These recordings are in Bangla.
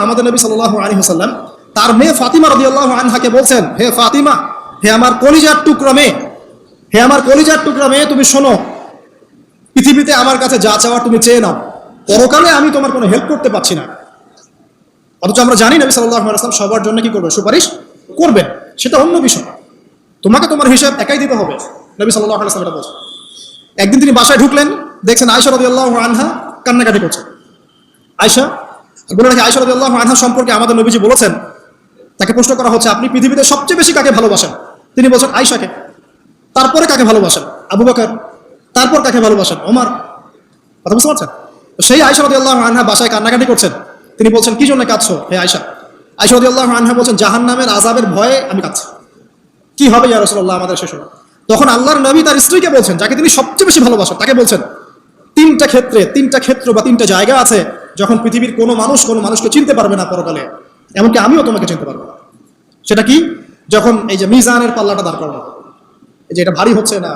আমাদের নবী সাল্লাল্লাহু আলাইহি ওয়াসাল্লাম তার মেয়ে ফাতিমা রাদিয়াল্লাহু আনহাকে বলছেন, হে ফাতিমা, হে আমার কলিজার টুকরা মেয়ে, হে আমার কলিজার টুকরা মেয়ে, তুমি শোনো, পৃথিবীতে আমার কাছে যা চাওয়ার তুমি চেয়ে নাও, পরকালে আমি তোমার কোনো হেল্প করতে পারছি না। অথচ আমরা জানি নবী সাল্লাল্লাহু আলাইহি ওয়াসাল্লাম সবার জন্য কি করবেন? সুপারিশ করবেন, সেটা অন্য বিষয়। তোমাকে তোমার হিসাব একাই দিতে হবে, নবী সাল্লাল্লাহু আলাইহি ওয়াসাল্লাম এটা বলছেন। একদিন তিনি বাসায় ঢুকলেন, দেখছেন আয়েশা রাদিয়াল্লাহু আনহা কান্নাকাটি করছে। আয়েশা বলে রাখি, আয়েশা রাদিয়াল্লাহু আনহা সম্পর্কে আমাদের নবীজি বলেছেন, তাকে প্রশ্ন করা হচ্ছে, আপনি পৃথিবীতে সবচেয়ে বেশি কাকে ভালোবাসেন? তিনি বলছেন আয়েশাকে। তারপরে কাকে ভালোবাসেন? আবু বকর। তারপর কাকে ভালোবাসেন? ওমর। কথা বুঝতে পারছেন? সেই আয়েশা রাদিয়াল্লাহু আনহা বাসায় কান্নাকাটি করছেন। তিনি বলছেন, কি জন্য কাঁদছো হে আয়েশা? আয়েশা রাদিয়াল্লাহু আনহা বলছেন, জাহান্নামের আযাবের ভয়ে আমি কাঁদছি। কি হবে ইয়া রাসূলুল্লাহ আমাদের শেষ হলো? তখন আল্লাহর নবী তার স্ত্রীকে বলছেন, যাকে তিনি সবচেয়ে বেশি ভালোবাসেন, তাকে বলছেন, তিনটা ক্ষেত্র বা তিনটা জায়গা আছে যখন পৃথিবীর কোনো মানুষকে চিনতে পারবে না পরকালে, এমনকি আমিও তোমাকে চিনতে পারবো না। সেটা কি? যখন এই যে মিজানের পাল্লাটা দাঁড় করানো, এই যে এটা ভারী হচ্ছে না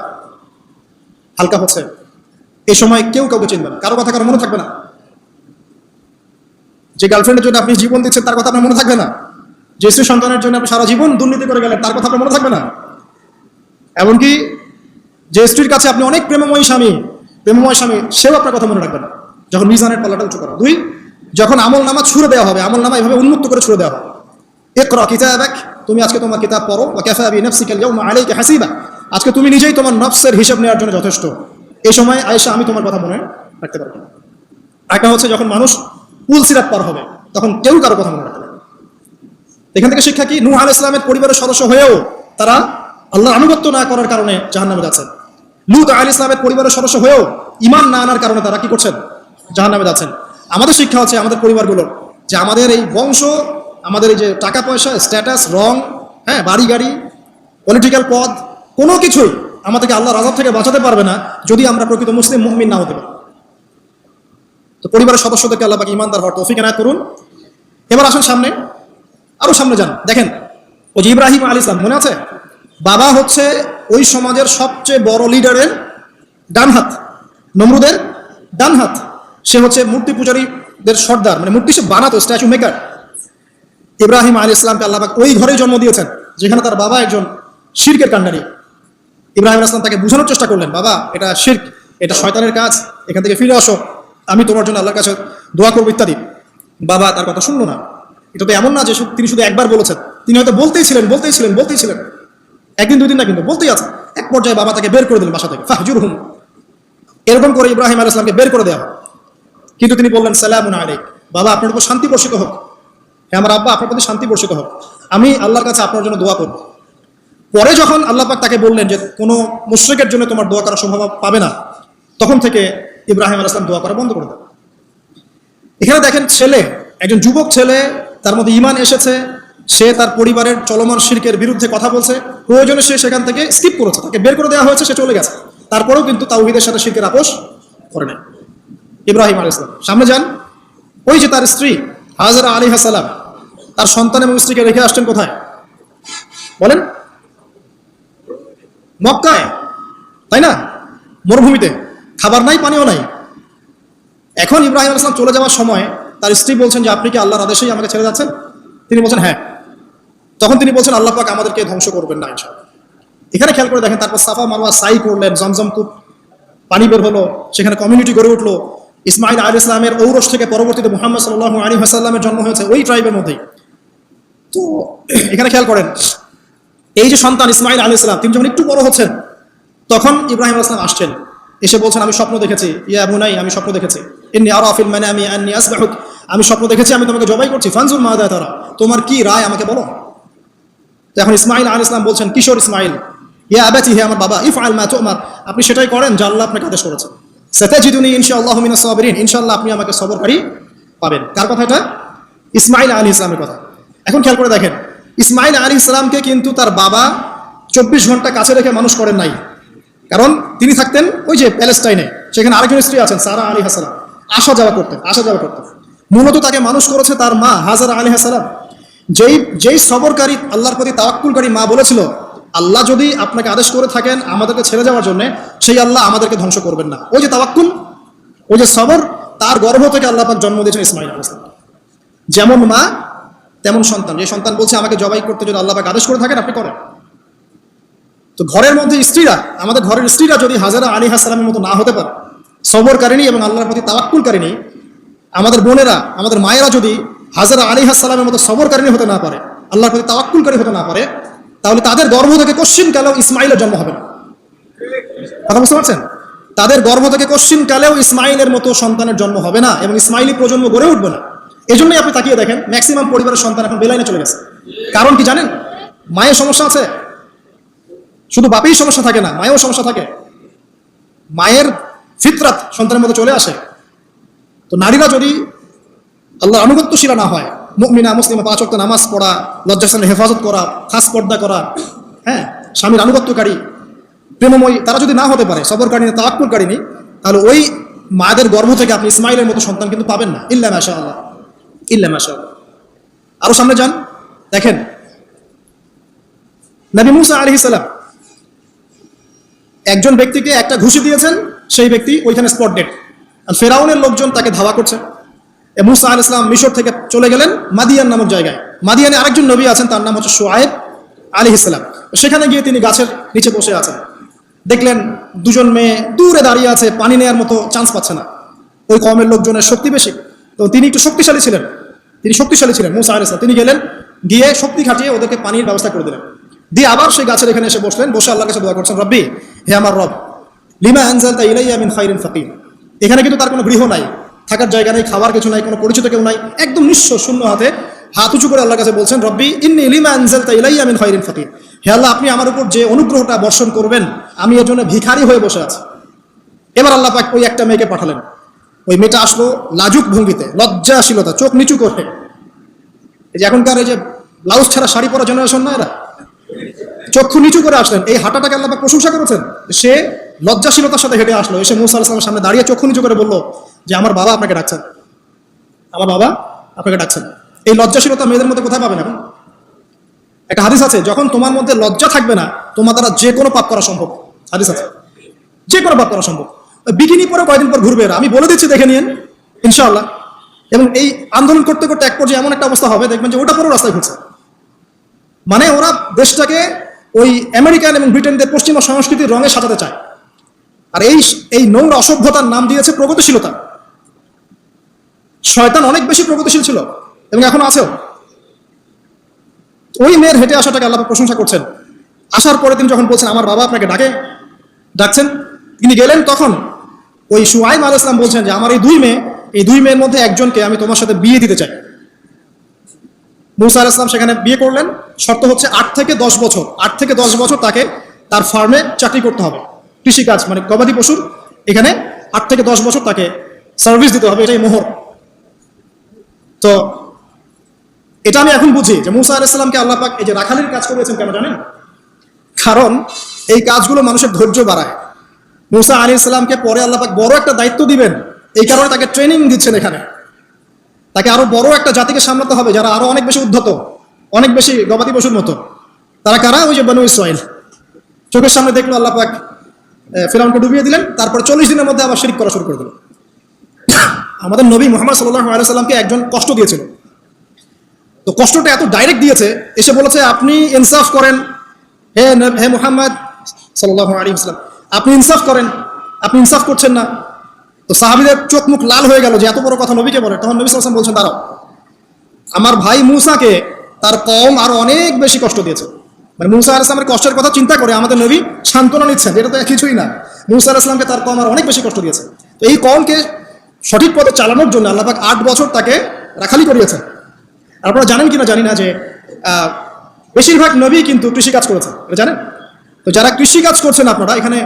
হালকা হচ্ছে, এই সময় কেউ কাউকে চিনবে না, কারো কথা কারো মনে থাকবে না। যে গার্লফ্রেন্ডের জন্য আপনি জীবন দিচ্ছেন তার কথা আপনার মনে থাকবে না। যে স্ত্রী সন্তানের জন্য আপনি সারা জীবন দুর্নীতি করে গেলেন তার কথা আপনার মনে থাকবে না। এমনকি যে স্ত্রীর কাছে আপনি অনেক প্রেমময় স্বামী, সেও আপনার কথা মনে রাখবে না যখন মিজানের পাল্লাটা উঁচু করা। দুই, যখন আমল নামা ছুড়ে দেওয়া হবে, আমল নামা এভাবে উন্মুক্ত করে ছুড়ে দেওয়া হবে, ইকরা কিতাবাক, তুমি আজকে তোমার কিতাব পড়ো, ওয়া কাফা বিনাফসিকা আল-ইয়াওমা আলাইকা হাসিবা, আজকে তুমি নিজেই তোমার নফসের হিসাব নেওয়ার জন্য যথেষ্ট। এই সময় আয়েশা আমি তোমার কথা মনে রাখতে পারবো না। একটা হচ্ছে যখন মানুষ পুল সিরাত পার হবে, তখন কেউ কারো কথা মনে রাখবে না। এখান থেকে শিক্ষা কি? নূহ আলাইহিস সালামের পরিবারের সদস্য হয়েও তারা আল্লাহর আনুগত্য না করার কারণে জাহান্নামে যাচ্ছেন। লূত আলাইহিস সালামের পরিবারের সদস্য হয়েও ঈমান না আনার কারণে তারা কি করছেন? জাহান্নামে যাচ্ছেন। আমাদের শিক্ষা হচ্ছে আমাদের পরিবারগুলোর, যে আমাদের এই বংশ, আমাদের এই যে টাকা পয়সা, স্ট্যাটাস, রং, হ্যাঁ, বাড়ি গাড়ি, পলিটিক্যাল পদ, কোনো কিছুই আমাদেরকে আল্লাহর আযাব থেকে বাঁচাতে পারবে না যদি আমরা প্রকৃত মুসলিম মুমিন না হতে পারি। তো পরিবারের সদস্যদেরকে আল্লাহ পাক ঈমানদার হওয়ার তৌফিক এনায়েত করুন। এবার আসুন সামনে, আরো সামনে যান। দেখেন ওই যে ইব্রাহিম আলাইহিস সালাম, মনে আছে? বাবা হচ্ছে ওই সমাজের সবচেয়ে বড় লিডারের ডান হাত, নমরুদের ডান হাত। সে হচ্ছে মূর্তি পূজারীদের সর্দার, মানে মূর্তি সে বানাতো, স্ট্যাচু মেকার। ইব্রাহিম আলাইহিস সালামকে আল্লাহ পাক ওই ঘরেই জন্ম দিয়েছেন যেখানে তার বাবা একজন শিরকের কাণ্ডারি। ইব্রাহিম আলাইহিস সালাম তাকে বোঝানোর চেষ্টা করলেন, বাবা এটা শিরক, এটা শয়তানের কাজ, এখান থেকে ফিরে আসো, আমি তোমার জন্য আল্লাহর কাছে দোয়া করবো ইত্যাদি। বাবা তার কথা শুনলো না। এটা তো এমন না যে তিনি শুধু একবার বলেছেন, তিনি হয়তো বলতেই ছিলেন, একদিন দুই দিন না, কিন্তু বলতেই আছে। এক পর্যায়ে বাবা তাকে বের করে দিলেন বাসা থেকে, ফাহজুরহুম। এরকম করে ইব্রাহিম আলাইহিস সালামকে বের করে দেওয়া। কিন্তু তিনি বললেন, সালামুন আলাইক, বাবা আপনার উপর শান্তি বর্ষিত হোক, হ্যাঁ আমার আব্বা আপনার প্রতি শান্তি বর্ষিত হোক, আমি আল্লাহর কাছে আপনার জন্য দোয়া করব। পরে যখন আল্লাহ পাক তাকে বললেন যে কোনো মুশরিকের জন্য তোমার দোয়া করার সম্ভাবনা পাবে না, তখন থেকে ইব্রাহিম আলাইহিস সালাম দোয়া করা বন্ধ করে দেন। এখানে দেখেন ছেলে, একজন যুবক ছেলে, তার মধ্যে ঈমান এসেছে, সে তার পরিবারের চলমান শিরকের বিরুদ্ধে কথা বলছে, প্রয়োজনে সে সেখান থেকে স্কিপ করেছে, তাকে বের করে দেওয়া হয়েছে, সে চলে গেছে, তারপরেও কিন্তু তাওহীদের সাথে শিরকের আপোষ করে নেয় ইব্রাহিম আলাইহিস সালাম। সামনে যান, ওই যে তার স্ত্রী হাজরা আলাইহিস সালাম তার সন্তান এবং স্ত্রীকে রেখে আসছেন কোথায় বলেন? মক্কায়, তাই না? মরুভূমিতে, খাবার নাই, পানিও নাই। এখন ইব্রাহিম আলাইহিস সালাম চলে যাওয়ার সময় তার স্ত্রী বলছেন যে আপনি কি আল্লাহর আদেশেই আমাকে ছেড়ে যাচ্ছেন? তিনি বলছেন হ্যাঁ। তখন তিনি বলছেন আল্লাহ পাক আমাদেরকে ধ্বংস করবেন না ইনশাআল্লাহ। এখানে খেয়াল করে দেখেন, তারপর সাফা মারওয়া সাই করলেন, জমজম কূপ পানি বের হলো, সেখানে কমিউনিটি গড়ে উঠলো। ইসমাইল আলাইহিস সালামের ঔরস থেকে পরবর্তীতে মুহাম্মদ সাল্লাল্লাহু আলাইহি ওয়াসাল্লামের জন্ম হয়েছে ওই ট্রাইবের মধ্যেই। তো এখানে খেয়াল করেন, এই যে সন্তান ইসমাইল আলাইহিস সালাম, তিনি যখন একটু বড় হচ্ছেন তখন ইব্রাহিম আলাইহিস সালাম আসছেন, এসে বলছেন আমি স্বপ্ন দেখেছি, ইয়া বুনাই, আমি স্বপ্ন দেখেছি, ইন্নী আরা ফিল মানামি আন্নী আসবাহুক, আমি স্বপ্ন দেখেছি আমি তোমাকে জবাই করছি, ফানজুর মাযা তারা, তোমার কি রায় আমাকে বলো। তো এখন ইসমাইল আলাইহিস সালাম বলছেন, কিশোর ইসমাইল, ইয়া আবাতি, হে আমার বাবা, ইফআল মা তুমার, আপনি সেটাই করেন যা আল্লাহ আপনাকে আদেশ করেছেন। সাতাজিদুনি ইনশাআল্লাহু মিনাস সাবিরিন, ইনশাআল্লাহ আপনি আমাকে সবরকারী পাবেন। কার কথা এটা? ইসমাইল আলাইহিস সালামের কথা। এখন খেয়াল করে দেখেন, ইসমাইল আলাইহিস সালামকে কিন্তু তার বাবা 24 ঘন্টা কাছে রেখে মানুষ করেন নাই, কারণ তিনি থাকতেন ওই যে প্যালেস্টাইনে, সেখানে আরেকজন স্ত্রী আছেন সারা আলাইহিস সালাম, আসা যাওয়া করতেন। মূলত তাকে মানুষ করেছে তার মা হাজারা আলাইহিস সালাম, যেই সবরকারী, আল্লাহর প্রতি তাওয়াক্কুলকারী মা বলেছিল, আল্লাহ যদি আপনাকে আদেশ করে থাকেন আমাদেরকে ছেড়ে যাওয়ার জন্য, সেই আল্লাহ আমাদেরকে ধ্বংস করবেন না। ওই যে তাওয়াক্কুল, ওই যে সবর, তার গর্ভ থেকে আল্লাহ পাক জন্ম দিয়েছেন ইসমাইল আলাইহিস সালাম। যেমন মা তেমন সন্তান। যে সন্তান বলছে আমাকে জবাই করতে যদি আল্লাহ পাক আদেশ করে থাকেন আপনি করেন। তো ঘরের মধ্যে স্ত্রীরা, আমাদের ঘরের স্ত্রীরা যদি হাজেরা আলাইহিস সালামের মতো না হতে পারে, সবরকারিনী এবং আল্লাহর প্রতি তাওয়াক্কুলকারিনী, আমাদের বোনেরা, আমাদের মায়েরা যদি হাজেরা আলাইহিস সালামের মতো সবরকারিনী হতে না পারে, আল্লাহর প্রতি তাওয়াক্কুলকারী হতে না পারে, তাহলে তাদের গর্ভ থেকে কশ্চিনকালেও ইসমাইলের জন্ম হবে না। কথা বুঝতে পারছেন? তাদের গর্ভ থেকে কশ্চিনকালেও ইসমাইলের মতো সন্তানের জন্ম হবে না এবং ইসমাইলি প্রজন্ম গড়ে উঠবে না। এই জন্যই আপনি তাকিয়ে দেখেন ম্যাক্সিমাম পরিবারের সন্তান এখন বেলাইনে চলে গেছে। কারণ কি জানেন? মায়ের সমস্যা আছে। শুধু বাপেই সমস্যা থাকে না, মায়েও সমস্যা থাকে। মায়ের ফিতরাত সন্তানের মতো চলে আসে। তো নারীরা যদি আল্লাহর আনুগত্যশীলা না হয়, মুমিনা মুসলিমা, 5 ওয়াক্ত নামাজ পড়া, লজ্জাস্থানের হেফাজত করা, খাস পর্দা করা, হ্যাঁ, স্বামীর আনুগত্যকারী, প্রেমময়ী, তারা যদি না হতে পারে, সবরকারিনী, তাওয়াক্কুলকারিনী, তাহলে ওই মাদের গর্ভ থেকে আপনি ইসমাইলের মতো সন্তান কিন্তু পাবেন না। ইল্লা মাশাআল্লাহ, ইল্লা মাশাআল্লাহ। আরো সামনে যান, দেখেন নবী মুসা আলাইহিস সালাম একজন ব্যক্তিকে একটা ঘুষি দিয়েছেন, সেই ব্যক্তি ওইখানে স্পট ডেড। আর ফেরাউনের লোকজন তাকে ধাওয়া করছে। মুসা আলাইহিস সালাম মিশর থেকে চলে গেলেন মাদিয়ান নামক জায়গায়। মাদিয়ানে আরেকজন নবী আছেন, তার নাম হচ্ছে শুআয়ব আলাইহিস সালাম। সেখানে গিয়ে তিনি গাছের নিচে বসে আছেন। দেখলেন দুজন মেয়ে দূরে দাঁড়িয়ে আছে, পানি নেওয়ার মতো চান্স পাচ্ছে না। ওই কওমের লোকজনের শক্তি বেশি, তো তিনি একটু শক্তিশালী ছিলেন, মুসা আলাইহিস সালাম। তিনি গেলেন, গিয়ে শক্তি খাটিয়ে ওদেরকে পানির ব্যবস্থা করে দিলেন। দিয়ে আবার সেই গাছের এখানে এসে বসলেন, বসে আল্লাহর কাছে দোয়া করছেন, রব্বি, হে আমার রব, লিমা আনজালতা ইলাইয়া মিন খাইরিন ফাকির। এখানে কিন্তু তার কোনো গৃহ নাই, থাকার জায়গা নেই, খাবার কিছু নাই, কোনো পরিচিত কেউ নাই, একদম নিঃস্ব শূন্য হাতে হাত উঁচু করে আল্লাহর কাছে বলছেন, রব্বি ইন্নী লিমা আনজালতা ইলাইয়া মিন খাইরিন ফাকির। হে আল্লাহ, আপনি আমার উপর যে অনুগ্রহটা বর্ষণ করবেন, আমি এর জন্য ভিখারি হয়ে বসে আছি। এবার আল্লাহ পাক ওই একটা মেয়েকে পাঠালেন। ওই মেয়েটা আসলো লাজুক ভঙ্গিতে, লজ্জাশীলতা, চোখ নিচু করে। এই যে এখনকার এই যে ব্লাউজ ছাড়া শাড়ি পরা জেনারেশন না, এরা চক্ষু নিচু করে আসলেন। এই হাঁটাটাকে আল্লাহ পাক প্রশংসা করেছেন। সে লজ্জাশীলতার সাথে হেঁটে আসলো, এসে মুসা আলাইহিস সালামের সামনে দাঁড়িয়ে চক্ষু নিচু করে বলল যে আমার বাবা আপনাকে ডাকছেন, আমার বাবা আপনাকে ডাকছেন। এই লজ্জাশীলতা মেয়েদের মধ্যে কোথায় পাবেন এখন? একটা হাদিস আছে, যখন তোমার মধ্যে লজ্জা থাকবে না, তোমার দ্বারা যে কোনো পাপ করা সম্ভব। হাদিস আছে, যে কোনো পাপ করা সম্ভব। বিকিনি পরে কয়েকদিন পর ঘুরবে এরা, আমি বলে দিচ্ছি, দেখে নিন ইনশাআল্লাহ। এবং এই আন্দোলন করতে করতে এক পর্যায়ে এমন একটা অবস্থা হবে, দেখবেন যে ওটা পরেও রাস্তায় ঘুরছে। মানে ওরা দেশটাকে ওই আমেরিকান এবং ব্রিটেনদের পশ্চিমা সংস্কৃতির রঙে সাজাতে চায়। আর এই নোংরা অসভ্যতার নাম দিয়েছে প্রগতিশীলতা। শয়তান অনেক বেশি প্রগতিশীল ছিল এবং এখন আছেও। ওই মেয়ের হেঁটে আসাটাকে আল্লাহ প্রশংসা করছেন। আসার পরে তিনি যখন বলছেন আমার বাবা আপনাকে ডাকছেন, তিনি গেলেন, তখন ওই শুআয়ব আলাইহিস সালাম বলছেন যে আমার এই দুই মেয়ের মধ্যে একজনকে আমি তোমার সাথে বিয়ে দিতে চাই। মুসা আলাইহিস সালাম সেখানে বিয়ে করলেন। শর্ত হচ্ছে 8 থেকে 10 বছর, 8 থেকে 10 বছর তাকে তার ফার্মে চাকরি করতে হবে, কৃষিকাজ মানে গবাদি পশুর। এখানে 8 থেকে 10 বছর তাকে সার্ভিস দিতে হবে, এটাই মোহর। তো এটা আমি এখন বুঝি যে মুসা আলাইহিস সালামকে আল্লাহ পাক এই যে রাখালির কাজ করিয়েছেন কেন জানেন? কারণ এই কাজগুলো মানুষের ধৈর্য বাড়ায়। মুসা আলাইহিস সালামকে পরে আল্লাহ পাক বড় একটা দায়িত্ব দিবেন, এই কারণে তাকে ট্রেনিং দিচ্ছেন এখানে। তাকে আরো বড় একটা জাতিকে সামলাতে হবে যারা আরো অনেক বেশি উদ্ধত, অনেক বেশি গবাদি পশুর মতো। তারা কারা? ওই যে বনু ইসরাইল। চোখের সামনে দেখলো আল্লাহ পাক ফিরআউনকে ডুবিয়ে দিলেন, তারপর 40 দিনের মধ্যে আবার শিরক করা শুরু করে দিল। আমাদের নবী মুহাম্মদ সাল্লাল্লাহু আলাইহি সাল্লামকে একজন কষ্ট দিয়েছিল। তো কষ্টটা এত ডাইরেক্ট দিয়েছে, এসে বলেছে আপনি ইনসাফ করেন, হে মুহাম্মদ সাল্লাল্লাহু আলাইহি ওয়াসাল্লাম, আপনি ইনসাফ করেন, আপনি ইনসাফ করছেন না। তো সাহাবীদের চোখ মুখ লাল হয়ে গেল যে এত বড় কথা নবীকে বলে। তখন নবী সাল্লাল্লাহু আলাইহি ওয়াসাল্লাম বলছেন, দাঁড়াও, আমার ভাই মুসাকে তার কওম আরো অনেক বেশি কষ্ট দিয়েছে। মানে মুসা আলাইহিস সালামের কষ্টের কথা চিন্তা করে আমাদের নবী সান্ত্বনা নিচ্ছেন, এটা তো কিছুই না। মুসা আলাইহিস সালামকে তার কওম আরো অনেক বেশি কষ্ট দিয়েছে। তো এই কওমকে সঠিক পথে চালানোর জন্য আল্লাহ পাক 8 বছর তাকে রাখালি করিয়েছেন। আপনারা জানেন কিনা জানি না যে বেশিরভাগ নবী কিন্তু কৃষিকাজ করেছেন, এটা জানেন? তো যারা কৃষিকাজ করছেন আপনারা এখানে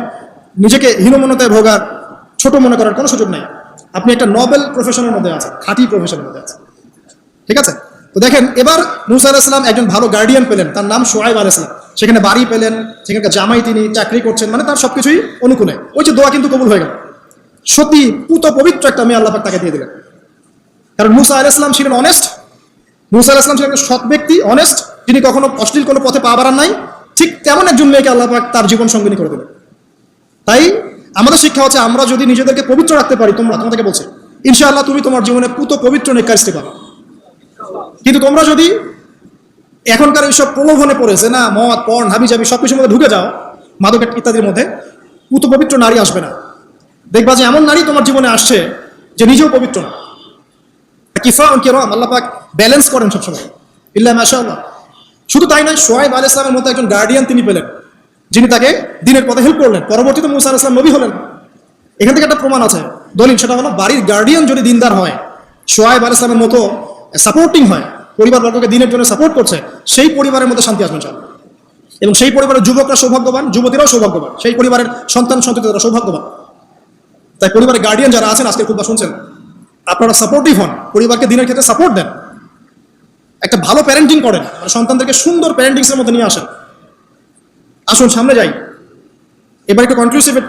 নিজেকে হীনমন্যতায় ভোগার, ছোট মনে করার কোনো সুযোগ নাই। আপনি একটা নোবেল প্রফেশনের মধ্যে আছেন, খাঁটি প্রফেশনের মধ্যে আছেন, ঠিক আছে? তো দেখেন, এবার মুসা আলাইহিস সালাম একজন ভালো গার্ডিয়ান পেলেন, তার নাম শুআয়ব আলাইহিস সালাম। সেখানে বাড়ি পেলেন, সেখানকার জামাই, তিনি চাকরি করছেন, মানে তার সবকিছুই অনুকূলে। ওই যে দোয়া কিন্তু কবুল হয়ে গেল। সত্যি পুত পবিত্র একটা মেয়ে আল্লাহ পাক তাকে দিয়ে দিলেন। কারণ মুসা আলাইহিস সালাম ছিলেন অনেস্ট, মুসা আলাইহিস সালাম ছিলেন একটা সৎ ব্যক্তি, অনেস্ট, যিনি কখনো অশ্লীল কোনো পথে পা বাড়ান নাই। ঠিক তেমন একজন মেয়েকে আল্লাহ পাক তার জীবন সঙ্গিনী করে দিলেন। তাই আমাদের শিক্ষা হচ্ছে, আমরা যদি নিজেদেরকে পবিত্র রাখতে পারি, তোমাদেরকে বলছে, ইনশাআল্লাহ তুমি তোমার জীবনে পুত পবিত্র নেককার স্ত্রী পাবে। কিন্তু তোমরা যদি এখনকার এইসব প্রলোভনে পড়েছে না, মদ, পর্ন, হাবিজাবি সবকিছুর মধ্যে ঢুকে যাও, মাদক ইত্যাদির মধ্যে, পুত পবিত্র নারী আসবে না। দেখবা যে এমন নারী তোমার জীবনে আসছে যে নিজেও পবিত্র না। কিফা কিরম আল্লাহ পাক ব্যালেন্স করেন সবসময়, ইল্লা মাশাআল্লাহ। শুধু তাই নয়, শুআয়ব আলাইহিস সালামের মতো একজন গার্ডিয়ান তিনি পেলেন, যিনি তাকে দ্বীনের পথে হেল্প করলেন। পরবর্তীতে মূসা আলাইহিস সালাম নবী হলেন। এখান থেকে একটা প্রমাণ আছে, দলিল, সেটা হলো বাড়ির গার্ডিয়ান যদি দিনদার হয়, শুআয়ব আলাইহিস সালামের মতো সাপোর্টিং হয়, পরিবারবর্গকে দিনের জন্য সাপোর্ট করছে, সেই পরিবারের মধ্যে শান্তি আসবে ইনশাআল্লাহ। এবং সেই পরিবারের যুবকরা সৌভাগ্যবান, যুবতীরাও সৌভাগ্যবান, সেই পরিবারের সন্তান সন্ততি তারা সৌভাগ্যবান। তাই পরিবারের গার্ডিয়ান যারা আছেন, আজকে খুব শুনছেন, আপনারা সাপোর্টিভ হন, পরিবারকে দিনের ক্ষেত্রে সাপোর্ট দেন, একটা ভালো প্যারেন্টিং করেন, সন্তানদেরকে সুন্দর প্যারেন্টিংসের মধ্যে নিয়ে আসেন। আসুন সামনে যাই, এবার একটু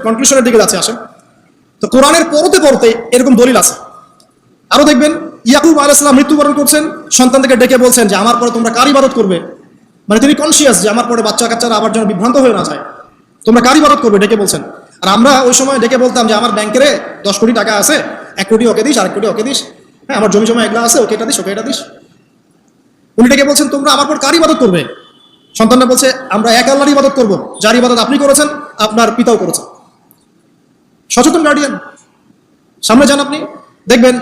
কনক্লুশনের দিকে যাচ্ছে। আসেন, তো কোরআনের পড়তে পড়তে এরকম দলিল আছে। আরো দেখবেন, ইয়াকুব আলাইহিস সালাম মৃত্যুবরণ করছেন, সন্তানদেরকে ডেকে বলছেন যে আমার পরে তোমরা কার ইবাদত করবে। মানে তিনি কনসিয়াস যে আমার পরে বাচ্চা কাচ্চারা আবার যেন বিভ্রান্ত হয়ে না যায়, তোমরা কার ইবাদত করবে, ডেকে বলছেন। আর আমরা ওই সময় ডেকে বলতাম যে আমার ব্যাংকের 10 কোটি টাকা আছে, 1 কোটি ওকে দিস, 1 কোটি ওকে দিস, হ্যাঁ আমার জমি জমা এগুলা আছে, ওকে এটা দিস, ওকে এটা দিস। উনি ডেকে বলছেন তোমরা আমার পর কার ইবাদত করবে। সন্তানরা বলছে আমরা এক আল্লাহর ইবাদত করবো, যার ইবাদত আপনি করেছেন, আপনার পিতাও করেছেন। সচেতন গার্ডিয়ান। সামনে যান, আপনি দেখবেন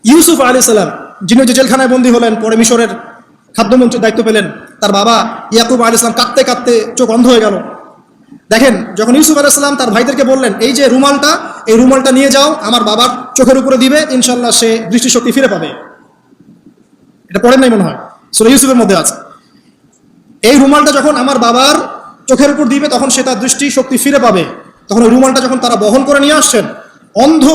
ইউসুফ আলাইহিস সালাম, যিনি যে জেলখানায় বন্দী হলেন, পরে মিশরের খাদ্যমন্ত্রীর দায়িত্ব পেলেন, তার বাবা ইয়াকুব আলাইহিস সালাম কাঁদতে কাঁদতে চোখ অন্ধ হয়ে গেল। দেখেন, যখন ইউসুফ আলাইহিস সালাম তার ভাইদেরকে বললেন এই যে রুমালটা, এই রুমালটা নিয়ে যাও, আমার বাবার চোখের উপরে দিবে, ইনশাল্লাহ সে দৃষ্টিশক্তি ফিরে পাবে। এটা পড়েন নাই মনে হয়, সূরা ইউসুফের মধ্যে আছে। এই রুমালটা যখন আমার বাবার চোখের উপর দিবে, তখন সে তার দৃষ্টিশক্তি ফিরে পাবে। তখন ওই রুমালটা যখন তারা বহন করে নিয়ে আসছেন, অন্ধ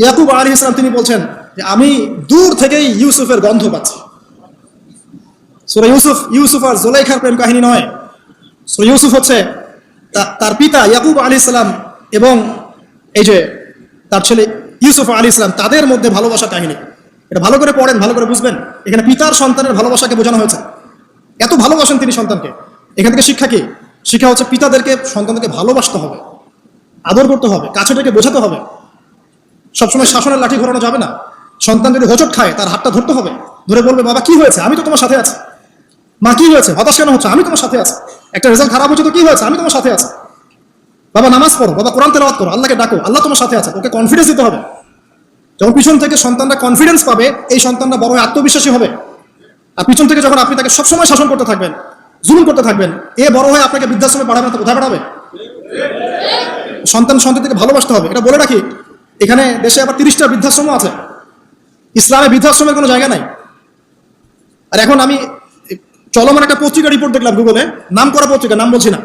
ইয়াকুব আলাইহিস সালাম তিনি বলছেন যে আমি দূর থেকেই ইউসুফের গন্ধ পাচ্ছি। সূরা ইউসুফ আর জুলাইখার প্রেম কাহিনী নয়। সূরা ইউসুফ হচ্ছে তার পিতা ইয়াকুব আলাইহিস সালাম এবং এই যে তার ছেলে ইউসুফ আলাইহিস সালাম, তাদের মধ্যে ভালোবাসার কাহিনী। এটা ভালো করে পড়েন, ভালো করে বুঝবেন। এখানে পিতার সন্তানের ভালোবাসাকে বোঝানো হয়েছে। এত ভালোবাসেন তিনি সন্তানকে। এখান থেকে শিক্ষা কি? শিক্ষা হচ্ছে পিতাদেরকে সন্তানদেরকে ভালোবাসতে হবে, আদর করতে হবে, কাছে থেকে বোঝাতে হবে। সবসময় শাসনের লাঠি ঘোরানো যাবে না। সন্তান যদি হোঁচট খায়, তার হাতটা ধরতে হবে, ধরে বলবে বাবা কি হয়েছে, আমি তো তোমার সাথে আছি। মা কি হয়েছে, হতাশ কেন হচ্ছে, আমি তোমার সাথে আছি। একটা রেজাল্ট খারাপ হচ্ছে তো কি হয়েছে, আমি তোমার সাথে আছি। বাবা নামাজ পড়ো, বাবা কোরআন তেলাওয়াত করো, আল্লাহকে ডাকো, আল্লাহ তোমার সাথে আছে। ওকে কনফিডেন্স দিতে হবে। যখন পিছন থেকে সন্তানরা কনফিডেন্স পাবে, এই সন্তানরা বড় আত্মবিশ্বাসী হবে। আর পিছন থেকে যখন আপনি তাকে সবসময় শাসন করতে থাকবেন, জুলুম করতে থাকবেন, এ বড় হয়ে আপনাকে বৃদ্ধাশ্রমে পাঠাবে না, কোথায় পাঠাবে? সন্তানকে ভালোবাসতে হবে। এটা বলে রাখি, এখানে দেশে আবার 30টা বৃদ্ধাশ্রম আছে। ইসলামে বৃদ্ধাশ্রমের কোনো জায়গা নাই। আর এখন আমি চলমান একটা পত্রিকা রিপোর্ট দেখলাম গুগলে, নাম করা পত্রিকা, নাম বলছি না।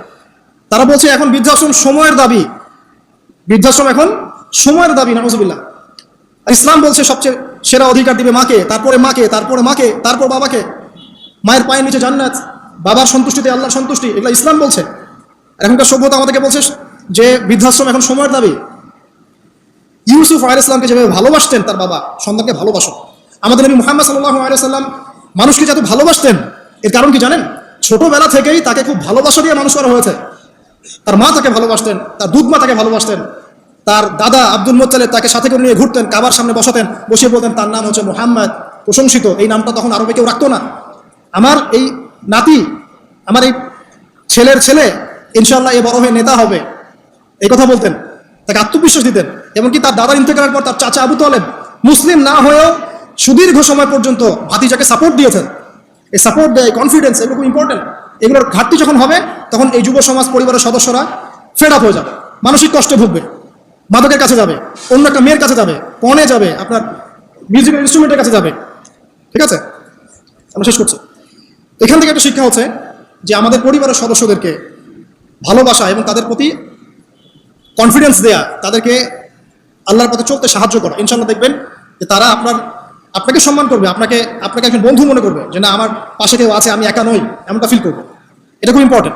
তারা বলছে এখন বৃদ্ধাশ্রম সময়ের দাবি। বৃদ্ধাশ্রম এখন সময়ের দাবি, নাউজুবিল্লাহ। আর ইসলাম বলছে সবচেয়ে সেরা অধিকার দিবে মাকে, তারপরে মাকে, তারপরে মাকে, তারপর বাবাকে। মায়ের পায়ের নিচে জান্নাত, বাবার সন্তুষ্টিতে আল্লাহর সন্তুষ্টি, এগুলো ইসলাম বলছে। আর এখনকার সভ্যতা আমাদেরকে বলছে যে বৃদ্ধাশ্রম এখন সময়ের দাবি। ইউসুফ আলাইহিস সালামকে যেভাবে ভালোবাসতেন তার বাবা, সন্তানকে ভালোবাসো। আমাদের নবী মুহাম্মদ সাল্লাল্লাহু আলাইহি ওয়াসাল্লাম মানুষকে যত ভালোবাসতেন, এর কারণ কি জানেন? ছোটবেলা থেকেই তাকে খুব ভালোবাসা দিয়ে মানুষ করা হয়েছে। তার মা তাকে ভালোবাসতেন, তার দুধ মা তাকে ভালোবাসতেন, তার দাদা আব্দুল মুত্তালিব তাকে সাথে করে নিয়ে ঘুরতেন, কাবার সামনে বসাতেন, বসিয়ে বলতেন তার নাম হচ্ছে মুহাম্মদ, প্রশংসিত। এই নামটা তখন আরবে কেউ রাখতো না। আমার এই নাতি, আমার এই ছেলের ছেলে ইনশাআল্লাহ এ বড় হয়ে নেতা হবে, এই কথা বলতেন, তাকে আত্মবিশ্বাস দিতেন। এমনকি তার দাদার ইন্তেকালের পর তার চাচা আবু তালেব মুসলিম না হয়েও সুদীর্ঘ সময় পর্যন্ত ভাতিজাকে সাপোর্ট দিয়েছেন। এই সাপোর্ট দেয়, কনফিডেন্স, এগুলো খুব ইম্পর্টেন্ট। এগুলোর ঘাটতি যখন হবে, তখন এই যুব সমাজ পরিবারের সদস্যরা ফেড আপ হয়ে যাবে, মানসিক কষ্টে ভুগবে, মাদকের কাছে যাবে, অন্য একটা মেয়ের কাছে যাবে, পণে যাবে, আপনার মিউজিক্যাল ইনস্ট্রুমেন্টের কাছে যাবে। ঠিক আছে, আমরা শেষ করছি। এখান থেকে একটা শিক্ষা হচ্ছে যে আমাদের পরিবারের সদস্যদেরকে ভালোবাসা এবং তাদের প্রতি কনফিডেন্স দেয়া, তাদেরকে আল্লাহর পথে চলতে সাহায্য করা। ইনশাআল্লাহ দেখবেন যে তারা আপনাকে সম্মান করবে, আপনাকে একজন বন্ধু মনে করবে, যে না আমার পাশে কেউ আছে, আমি একা নই, এমনটা ফিল করবে। এটা খুব ইম্পর্টেন্ট।